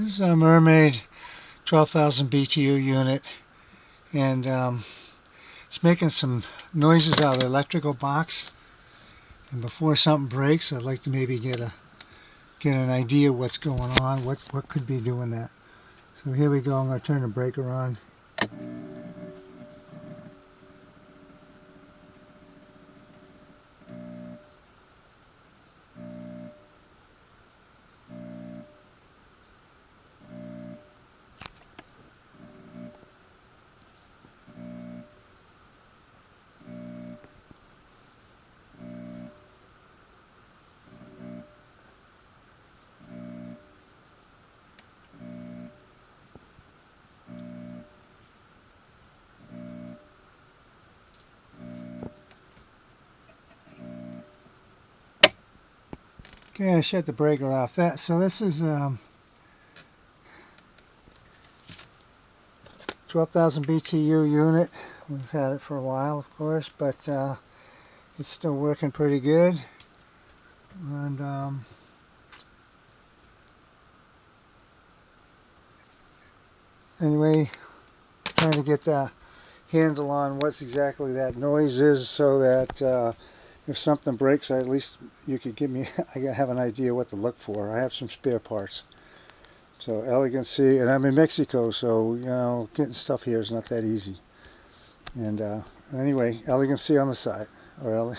This is a Mermaid 12,000 BTU unit, and it's making some noises out of the electrical box. And before something breaks, I'd like to maybe get an idea what's going on, what could be doing that. So here we go. I'm going to turn the breaker on. Okay, I shut the breaker off. So this is 12,000 BTU unit. We've had it for a while, of course, but it's still working pretty good. And anyway, trying to get the handle on what's exactly that noise is, so that if something breaks, at least you could give me, I have an idea what to look for. I have some spare parts. So elegancy, and I'm in Mexico, so getting stuff here is not that easy. And anyway, elegancy on the side, or